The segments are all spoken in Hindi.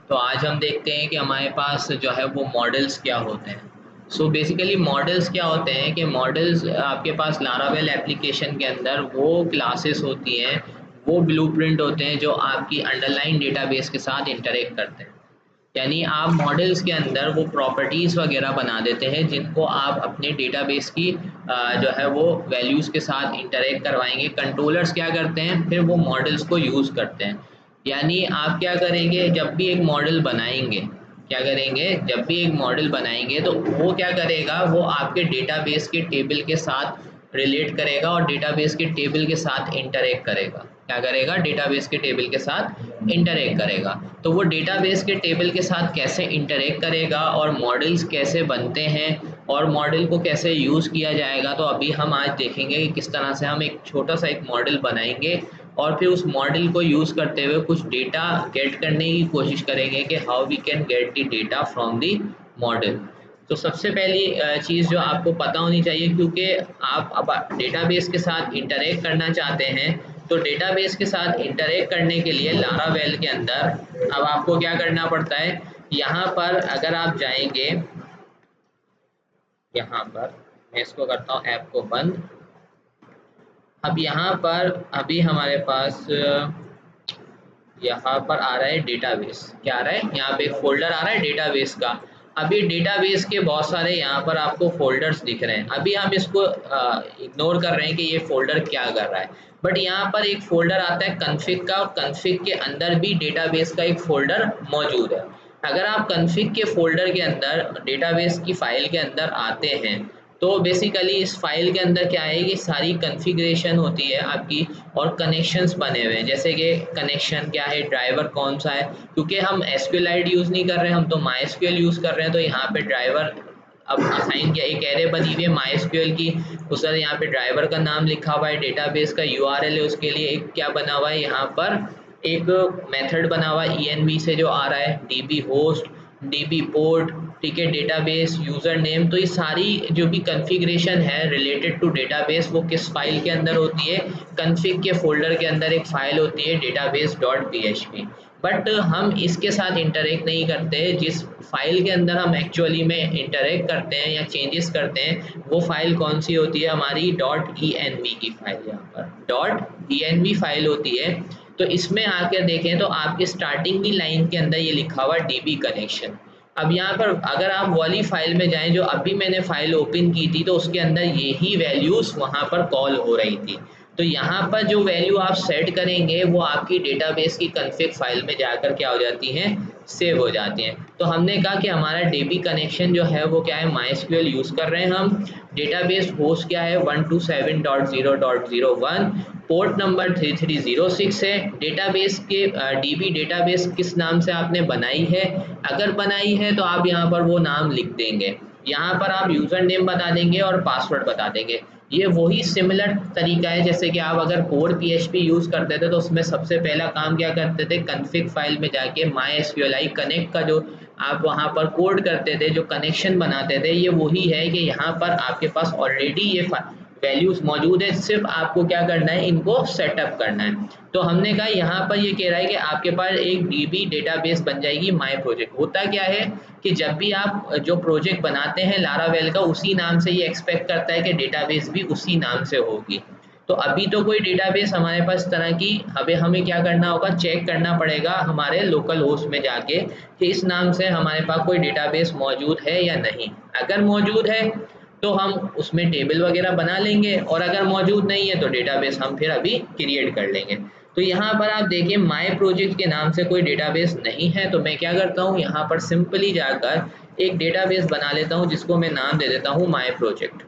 तो आज हम देखते हैं कि हमारे पास जो है वो मॉडल्स क्या होते हैं। सो बेसिकली मॉडल्स क्या होते हैं कि मॉडल्स आपके पास लारावेल एप्लीकेशन के अंदर वो क्लासेस होती हैं, वो ब्लूप्रिंट होते हैं जो आपकी अंडरलाइन डेटाबेस के साथ इंटरेक्ट करते हैं। यानी आप मॉडल्स के अंदर वो प्रॉपर्टीज़ वगैरह बना देते हैं जिनको आप अपने डेटाबेस की जो है वो वैल्यूज़ के साथ इंटरेक्ट करवाएंगे। कंट्रोलर्स क्या करते हैं, फिर वो मॉडल्स को यूज़ करते हैं। यानी आप क्या करेंगे, जब भी एक मॉडल बनाएंगे, क्या करेंगे, जब भी एक मॉडल बनाएंगे तो वो क्या करेगा, वो आपके डेटाबेस के टेबल के साथ रिलेट करेगा और डेटाबेस के टेबल के साथ इंटरेक्ट करेगा। क्या करेगा, डेटाबेस के टेबल के साथ इंटरेक्ट करेगा। तो वो डेटाबेस के टेबल के साथ कैसे इंटरेक्ट करेगा और मॉडल्स कैसे बनते हैं और मॉडल को कैसे यूज़ किया जाएगा, तो अभी हम आज देखेंगे कि किस तरह से हम एक छोटा सा एक मॉडल बनाएंगे और फिर उस मॉडल को यूज़ करते हुए कुछ डेटा गेट करने की कोशिश करेंगे कि how we can get the data from the model. तो सबसे पहली चीज़ जो आपको पता होनी चाहिए, क्योंकि आप अब डेटाबेस के साथ इंटरेक्ट करना चाहते हैं, तो डेटाबेस के साथ इंटरेक्ट करने के लिए लारावेल के अंदर अब आपको क्या करना पड़ता है। यहाँ पर अगर आप जाएंगे, यहाँ पर मैं इसको करता हूँ ऐप को बंद। अब यहाँ पर अभी हमारे पास यहाँ पर आ रहा है डेटाबेस। क्या आ रहा है, यहाँ पे एक फोल्डर आ रहा है डेटाबेस का। अभी डेटाबेस के बहुत सारे यहाँ पर आपको फोल्डर्स दिख रहे हैं। अभी हम इसको इग्नोर कर रहे हैं कि ये फोल्डर क्या कर रहा है, बट यहाँ पर एक फोल्डर आता है कन्फिग का, और कन्फिग के अंदर भी डेटाबेस का एक फोल्डर मौजूद है। अगर आप कन्फिग के फोल्डर के अंदर डेटाबेस की फाइल के अंदर आते हैं, तो बेसिकली इस फाइल के अंदर क्या है कि सारी कॉन्फ़िगरेशन होती है आपकी, और कनेक्शंस बने हुए हैं। जैसे कि कनेक्शन क्या है, ड्राइवर कौन सा है, क्योंकि हम एसक्यूएल यूज़ नहीं कर रहे हैं, हम तो माईएसक्यूएल यूज़ कर रहे हैं। तो यहाँ पे ड्राइवर अब असाइन किया, एक एरे बनी हुई है माईएसक्यूएल की, उस पर यहाँ पे ड्राइवर का नाम लिखा हुआ है, डेटाबेस का यूआरएल है, उसके लिए एक क्या बना हुआ है, यहाँ पर एक मेथड बना हुआ है env से जो आ रहा है, db होस्ट, db पोर्ट, ठीक है, डेटाबेस यूज़र नेम। तो ये सारी जो भी कॉन्फ़िगरेशन है रिलेटेड टू डेटाबेस, वो किस फाइल के अंदर होती है, कॉन्फ़िग के फोल्डर के अंदर एक फाइल होती है database.php। बट हम इसके साथ इंटरेक्ट नहीं करते। जिस फाइल के अंदर हम एक्चुअली में इंटरेक्ट करते हैं या चेंजेस करते हैं, वो फाइल कौन सी होती है, हमारी .env की फाइल, यहाँ पर .env फाइल होती है। तो इसमें आकर देखें तो आपके स्टार्टिंग की लाइन के अंदर ये लिखा हुआ डीबी कनेक्शन। अब यहाँ पर अगर आप वाली फाइल में जाएं जो अभी मैंने फाइल ओपन की थी, तो उसके अंदर यही वैल्यूज़ वहाँ पर कॉल हो रही थी। तो यहाँ पर जो वैल्यू आप सेट करेंगे वो आपकी डेटाबेस की कॉन्फ़िग फाइल में जाकर क्या हो जाती हैं, सेव हो जाती हैं। तो हमने कहा कि हमारा डीबी कनेक्शन जो है वो क्या है, माईएसक्यूएल यूज़ कर रहे हैं हम। डेटाबेस होस्ट क्या है, 127.0.01, पोर्ट नंबर 3306 है। डेटाबेस के डीबी डेटाबेस किस नाम से आपने बनाई है, अगर बनाई है तो आप यहाँ पर वो नाम लिख देंगे। यहाँ पर आप यूज़र नेम बता देंगे और पासवर्ड बता देंगे। ये वही सिमिलर तरीका है जैसे कि आप अगर कोर PHP यूज़ करते थे, तो उसमें सबसे पहला काम क्या करते थे, कॉन्फ़िग फाइल में जाके MySQLi कनेक्ट का जो आप वहाँ पर कोड करते थे, जो कनेक्शन बनाते थे, ये वही है कि यहाँ पर आपके पास ऑलरेडी ये वैल्यूज़ मौजूद है, सिर्फ आपको क्या करना है, इनको सेटअप करना है। तो हमने कहा यहाँ पर ये कह रहा है कि आपके पास एक डीबी डेटाबेस बन जाएगी माई प्रोजेक्ट। होता क्या है कि जब भी आप जो प्रोजेक्ट बनाते हैं लारावेल का, उसी नाम से ये एक्सपेक्ट करता है कि डेटाबेस भी उसी नाम से होगी। तो अभी तो कोई डेटाबेस हमारे पास तरह की, अभी हमें क्या करना होगा, चेक करना पड़ेगा हमारे लोकल होस्ट में जाके कि इस नाम से हमारे पास कोई डेटाबेस मौजूद है या नहीं। अगर मौजूद है तो हम उसमें टेबल वगैरह बना लेंगे, और अगर मौजूद नहीं है तो डेटाबेस हम फिर अभी क्रिएट कर लेंगे। तो यहाँ पर आप देखिए माई प्रोजेक्ट के नाम से कोई डेटाबेस नहीं है, तो मैं क्या करता हूँ, यहाँ पर सिंपली जाकर एक डेटाबेस बना लेता हूँ जिसको मैं नाम दे देता हूँ माई प्रोजेक्ट।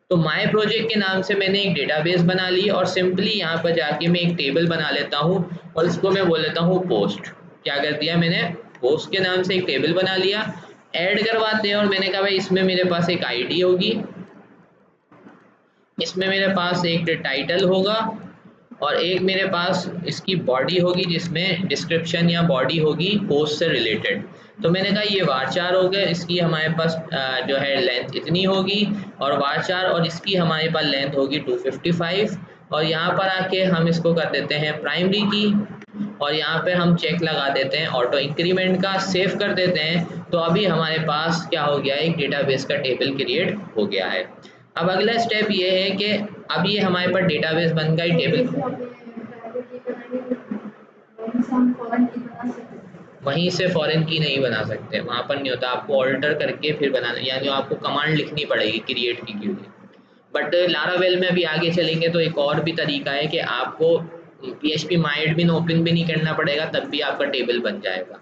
तो माई प्रोजेक्ट के नाम से मैंने एक डेटाबेस बना ली, और सिंपली यहाँ पर जाके मैं एक टेबल बना लेता हूँ और इसको मैं बोल लेता हूँ पोस्ट। क्या कर दिया मैंने, पोस्ट के नाम से एक टेबल बना लिया। ऐड करवाते हैं, और मैंने कहा भाई इसमें मेरे पास एक आईडी होगी, इसमें मेरे पास एक टाइटल होगा, और एक मेरे पास इसकी बॉडी होगी जिसमें डिस्क्रिप्शन या बॉडी होगी पोस्ट से रिलेटेड। तो मैंने कहा ये varchar हो गया, इसकी हमारे पास जो है लेंथ इतनी होगी, और varchar और इसकी हमारे पास लेंथ होगी 255। और यहाँ पर आके हम इसको कर देते हैं प्राइमरी की, और यहाँ पे हम चेक लगा देते हैं ऑटो इंक्रीमेंट का, सेव कर देते हैं। तो अभी हमारे पास क्या हो गया, एक डेटाबेस का टेबल क्रिएट हो गया है। अब अगला स्टेप ये है कि अब ये हमारे पास डेटाबेस बन गई टेबल, वहीं से फॉरेन की नहीं बना सकते, वहाँ पर नहीं होता, आपको ऑल्टर करके फिर बनाना, यानी आपको कमांड लिखनी पड़ेगी क्रिएट की के लिए। बट लारावेल में अभी आगे चलेंगे तो एक और भी तरीका है कि आपको PHP MyAdmin ओपन भी नहीं करना पड़ेगा, तब भी आपका टेबल बन जाएगा।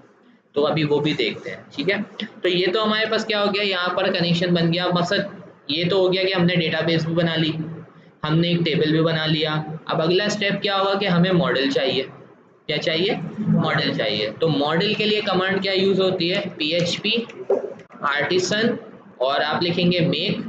तो अभी वो भी देखते हैं, ठीक है। तो ये तो हमारे पास क्या हो गया, यहाँ पर कनेक्शन बन गया। मकसद ये तो हो गया कि हमने डेटाबेस भी बना ली, हमने एक टेबल भी बना लिया। अब अगला स्टेप क्या होगा कि हमें मॉडल चाहिए। क्या चाहिए, मॉडल चाहिए। तो मॉडल के लिए कमांड क्या यूज होती है, PHP आर्टिसन और आप लिखेंगे मेक,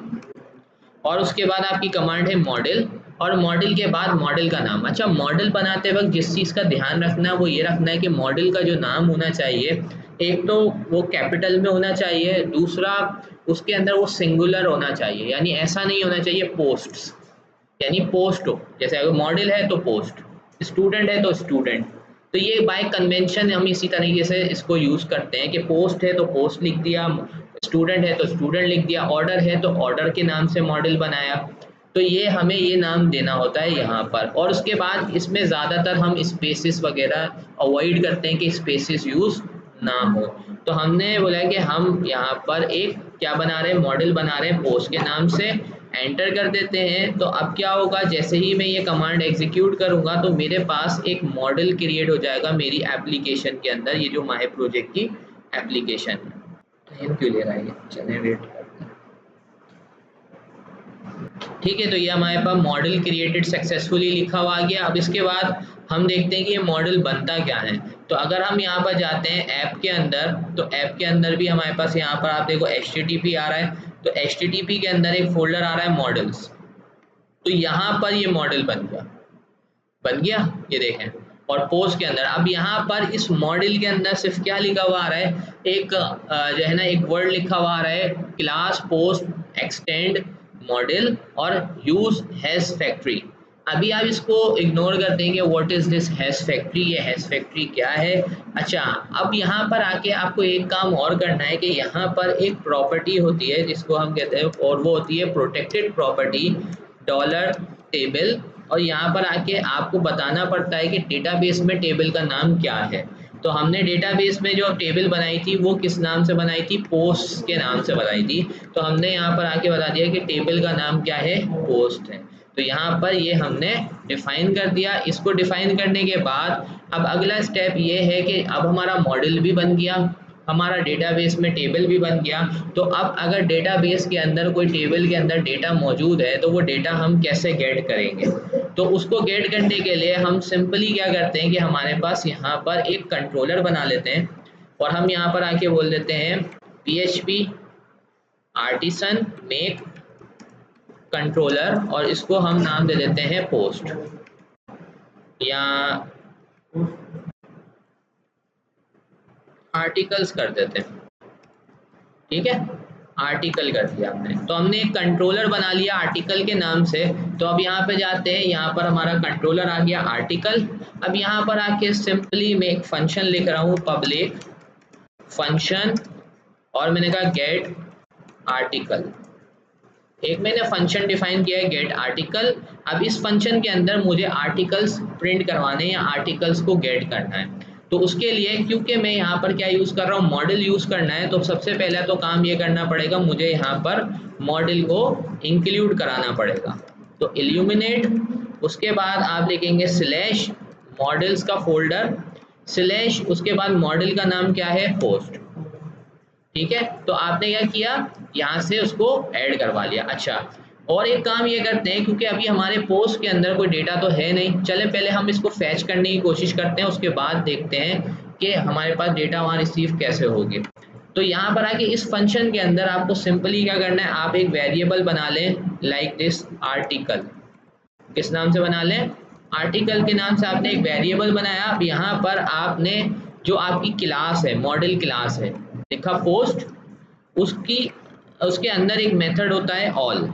और उसके बाद आपकी कमांड है मॉडल, और मॉडल के बाद मॉडल का नाम। अच्छा, मॉडल बनाते वक्त जिस चीज़ का ध्यान रखना है वो ये रखना है कि मॉडल का जो नाम होना चाहिए, एक तो वो कैपिटल में होना चाहिए, दूसरा उसके अंदर वो सिंगुलर होना चाहिए, यानी ऐसा नहीं होना चाहिए पोस्ट्स, यानी पोस्ट हो, जैसे अगर मॉडल है तो पोस्ट, स्टूडेंट है तो स्टूडेंट। तो ये बाय कन्वेंशन हम इसी तरीके से इसको यूज़ करते हैं कि पोस्ट है तो पोस्ट लिख दिया, स्टूडेंट है तो स्टूडेंट लिख दिया, ऑर्डर है तो ऑर्डर के नाम से मॉडल बनाया। तो ये हमें ये नाम देना होता है यहाँ पर। और उसके बाद इसमें ज़्यादातर हम स्पेसिस वगैरह अवॉइड करते हैं कि स्पेसिस यूज़ ना हो। तो हमने बोला कि हम यहाँ पर एक क्या बना रहे हैं, मॉडल बना रहे हैं पोस्ट के नाम से, एंटर कर देते हैं। तो अब क्या होगा, जैसे ही मैं ये कमांड एग्जीक्यूट करूँगा तो मेरे पास एक मॉडल क्रिएट हो जाएगा मेरी एप्लीकेशन के अंदर, ये जो माय प्रोजेक्ट की एप्लीकेशन है। तो क्यों ले रहा है, चलिए वेट करते हैं। ठीक है, तो ये हमारे पास मॉडल क्रिएटेड सक्सेसफुली लिखा हुआ आ गया। अब इसके बाद हम देखते हैं कि ये मॉडल बनता क्या है। तो अगर हम यहाँ पर जाते हैं ऐप के अंदर, तो ऐप के अंदर भी हमारे पास यहाँ पर आप देखो HTTP आ रहा है, तो HTTP के अंदर एक फोल्डर आ रहा है मॉडल्स। तो यहाँ पर ये मॉडल बन गया, ये देखें। और पोस्ट के अंदर अब यहाँ पर इस मॉडल के अंदर सिर्फ क्या लिखा हुआ आ रहा है, एक जो है ना एक वर्ड लिखा हुआ आ रहा है, क्लास पोस्ट एक्सटेंड मॉडल और यूज हैश फैक्ट्री। अभी आप इसको इग्नोर करते हैं कि what is this hash factory, ये हैश फैक्ट्री क्या है। अच्छा, अब यहाँ पर आके आपको एक काम और करना है कि यहाँ पर एक प्रॉपर्टी होती है जिसको हम कहते हैं, और वो होती है प्रोटेक्टेड प्रॉपर्टी $टेबल। और यहाँ पर आके आपको बताना पड़ता है कि डेटाबेस में टेबल का नाम क्या है। तो हमने डेटाबेस में जो टेबल बनाई थी वो किस नाम से बनाई थी, पोस्ट के नाम से बनाई थी। तो हमने यहाँ पर आके बता दिया कि टेबल का नाम क्या है, पोस्ट है। तो यहाँ पर ये हमने डिफाइन कर दिया। इसको डिफाइन करने के बाद अब अगला स्टेप ये है कि अब हमारा मॉडल भी बन गया, हमारा डेटाबेस में टेबल भी बन गया। तो अब अगर डेटाबेस के अंदर कोई टेबल के अंदर डेटा मौजूद है तो वो डेटा हम कैसे गेट करेंगे। तो उसको गेट करने के लिए हम सिंपली क्या करते हैं कि हमारे पास यहाँ पर एक कंट्रोलर बना लेते हैं, और हम यहाँ पर आके बोल देते हैं PHP आर्टिसन मेक कंट्रोलर, और इसको हम नाम दे देते हैं पोस्ट या आर्टिकल्स कर देते हैं। ठीक है, आर्टिकल कर दिया हमने। तो हमने एक कंट्रोलर बना लिया आर्टिकल के नाम से। तो अब यहाँ पे जाते हैं, यहाँ पर हमारा कंट्रोलर आ गया आर्टिकल। अब यहाँ पर आके सिंपली मैं एक फंक्शन लिख रहा हूँ, पब्लिक फंक्शन, और मैंने कहा गेट आर्टिकल। एक मैंने फंक्शन डिफाइन किया है गेट आर्टिकल। अब इस फंक्शन के अंदर मुझे आर्टिकल्स प्रिंट करवाने हैं या आर्टिकल्स को गेट करना है। तो उसके लिए क्योंकि मैं यहाँ पर क्या यूज़ कर रहा हूँ, मॉडल यूज़ करना है, तो सबसे पहले तो काम ये करना पड़ेगा, मुझे यहाँ पर मॉडल को इंक्लूड कराना पड़ेगा। तो इल्यूमिनेट, उसके बाद आप लिखेंगे स्लैश मॉडल्स का फोल्डर स्लैश, उसके बाद मॉडल का नाम क्या है, पोस्ट। ठीक है, तो आपने क्या किया, यहाँ से उसको ऐड करवा लिया। अच्छा, और एक काम ये करते हैं, क्योंकि अभी हमारे पोस्ट के अंदर कोई डेटा तो है नहीं, चले पहले हम इसको फैच करने की कोशिश करते हैं, उसके बाद देखते हैं कि हमारे पास डेटा वहाँ रिसीव कैसे होगी। तो यहाँ पर आके इस फंक्शन के अंदर आपको सिंपली क्या करना है, आप एक वेरिएबल बना लें लाइक दिस आर्टिकल। किस नाम से बना लें, आर्टिकल के नाम से आपने एक वेरिएबल बनाया। अब यहाँ पर आपने जो आपकी क्लास है, मॉडल क्लास है, लिखा पोस्ट, उसके अंदर एक मेथड होता है ऑल।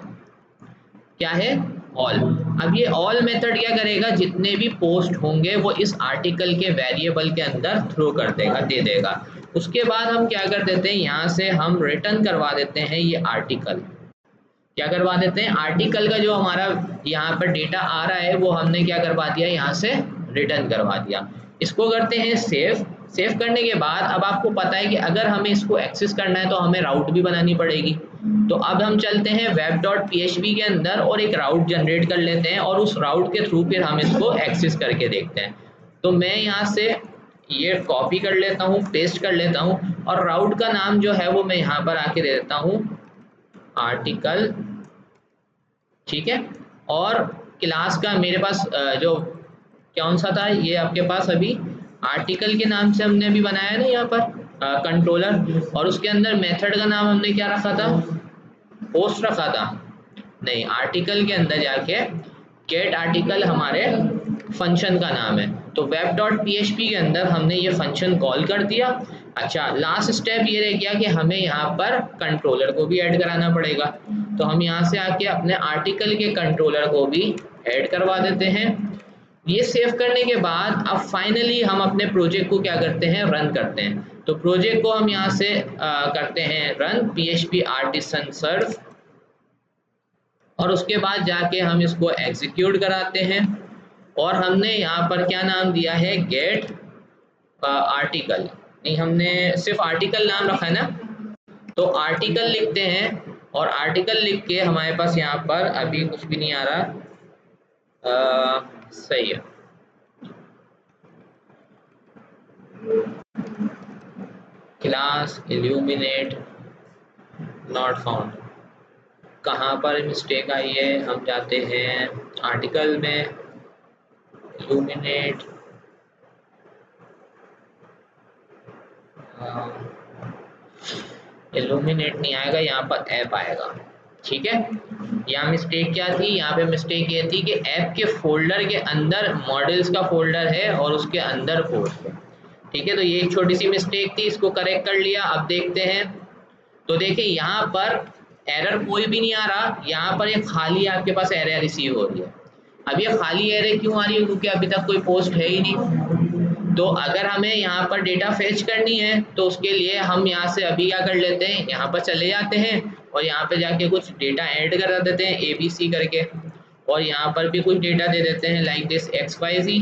क्या है, ऑल। अब ये ऑल मेथड क्या करेगा, जितने भी पोस्ट होंगे वो इस आर्टिकल के वेरिएबल के अंदर थ्रो कर देगा, दे देगा। उसके बाद हम क्या कर देते हैं, यहाँ से हम रिटर्न करवा देते हैं ये आर्टिकल। क्या करवा देते हैं, आर्टिकल का जो हमारा यहाँ पर डेटा आ रहा है वो हमने क्या करवा दिया, यहाँ से रिटर्न करवा दिया। इसको करते हैं सेव। सेव करने के बाद अब आपको पता है कि अगर हमें इसको एक्सेस करना है तो हमें राउट भी बनानी पड़ेगी। तो अब हम चलते हैं web.php के अंदर और एक राउट जनरेट कर लेते हैं और उस राउट के थ्रू फिर हम इसको एक्सेस करके देखते हैं। तो मैं यहाँ से ये कॉपी कर लेता हूँ, पेस्ट कर लेता हूँ और राउट का नाम जो है वो मैं यहाँ पर आके दे देता हूँ आर्टिकल, ठीक है। और क्लास का मेरे पास जो कौन सा था, ये आपके पास अभी आर्टिकल के नाम से हमने अभी बनाया ना यहाँ पर कंट्रोलर, और उसके अंदर मेथड का नाम हमने क्या रखा था, पोस्ट रखा था। नहीं, आर्टिकल के अंदर जाके गेट आर्टिकल हमारे फंक्शन का नाम है। तो web.php के अंदर हमने ये फंक्शन कॉल कर दिया। अच्छा, लास्ट स्टेप ये रह गया कि हमें यहाँ पर कंट्रोलर को भी ऐड कराना पड़ेगा। तो हम यहाँ से आके अपने आर्टिकल के कंट्रोलर को भी ऐड करवा देते हैं। ये सेव करने के बाद अब फाइनली हम अपने प्रोजेक्ट को क्या करते हैं, रन करते हैं। तो प्रोजेक्ट को हम यहाँ से करते हैं रन php artisan serve, और उसके बाद जाके हम इसको एग्जीक्यूट कराते हैं। और हमने यहाँ पर क्या नाम दिया है, गेट आर्टिकल, नहीं हमने सिर्फ आर्टिकल नाम रखा है ना। तो आर्टिकल लिखते हैं और आर्टिकल लिख के हमारे पास यहाँ पर अभी कुछ भी नहीं आ रहा, सही है। क्लास इल्यूमिनेट नॉट फाउंड, कहाँ पर मिस्टेक आई है, हम जाते हैं आर्टिकल में इल्यूमिनेट, इल्यूमिनेट नहीं आएगा, यहाँ पर ऐप आएगा, ठीक है। यहाँ मिस्टेक क्या थी, यहाँ पे मिस्टेक ये थी कि ऐप के फोल्डर के अंदर मॉडल्स का फोल्डर है और उसके अंदर पोस्ट है, ठीक है। तो ये एक छोटी सी मिस्टेक थी, इसको करेक्ट कर लिया। अब देखते हैं, तो देखिए यहाँ पर एरर कोई भी नहीं आ रहा, यहाँ पर एक खाली आपके पास एरर रिसीव हो रही है। अब ये खाली एरर क्यों आ रही है, क्योंकि अभी तक कोई पोस्ट है ही नहीं। तो अगर हमें यहाँ पर डेटा फेच करनी है तो उसके लिए हम यहाँ से अभी क्या कर लेते हैं, यहाँ पर चले जाते हैं और यहाँ पे जाके कुछ डेटा ऐड कर देते हैं ABC करके, और यहाँ पर भी कुछ डेटा दे देते हैं लाइक दिस XYZ,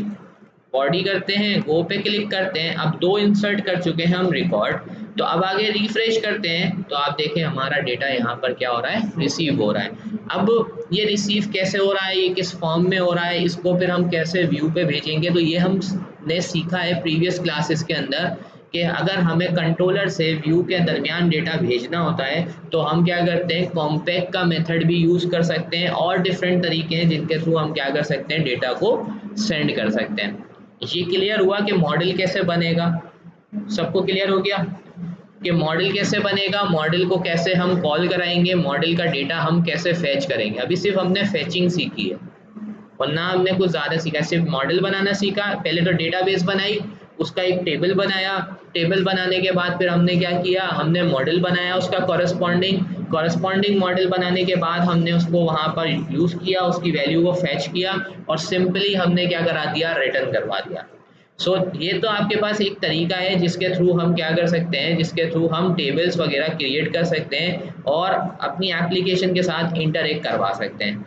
बॉडी करते हैं, गो पे क्लिक करते हैं। अब 2 इंसर्ट कर चुके हैं हम रिकॉर्ड। तो अब आगे रिफ्रेश करते हैं तो आप देखें हमारा डेटा यहाँ पर क्या हो रहा है, रिसीव हो रहा है। अब ये रिसीव कैसे हो रहा है, ये किस फॉर्म में हो रहा है, इसको फिर हम कैसे व्यू पे भेजेंगे, तो ये हमने सीखा है प्रीवियस क्लासेस के अंदर कि अगर हमें कंट्रोलर से व्यू के दरमियान डेटा भेजना होता है तो हम क्या करते हैं, कॉम्पैक्ट का मेथड भी यूज़ कर सकते हैं, और डिफरेंट तरीके हैं जिनके थ्रू हम क्या कर सकते हैं, डेटा को सेंड कर सकते हैं। ये क्लियर हुआ कि मॉडल कैसे बनेगा, सबको क्लियर हो गया कि मॉडल कैसे बनेगा, मॉडल को कैसे हम कॉल कराएंगे, मॉडल का डेटा हम कैसे फैच करेंगे। अभी सिर्फ हमने फैचिंग सीखी है और ना हमने कुछ ज़्यादा सीखा, सिर्फ मॉडल बनाना सीखा। पहले तो डेटाबेस बनाई, उसका एक टेबल बनाया, टेबल बनाने के बाद फिर हमने क्या किया, हमने मॉडल बनाया उसका कॉरस्पॉन्डिंग मॉडल बनाने के बाद हमने उसको वहाँ पर यूज़ किया, उसकी वैल्यू को फैच किया और सिंपली हमने क्या करा दिया, रिटर्न करवा दिया। सो ये तो आपके पास एक तरीका है जिसके थ्रू हम क्या कर सकते हैं, जिसके थ्रू हम टेबल्स वगैरह क्रिएट कर सकते हैं और अपनी एप्लीकेशन के साथ इंटरेक्ट करवा सकते हैं।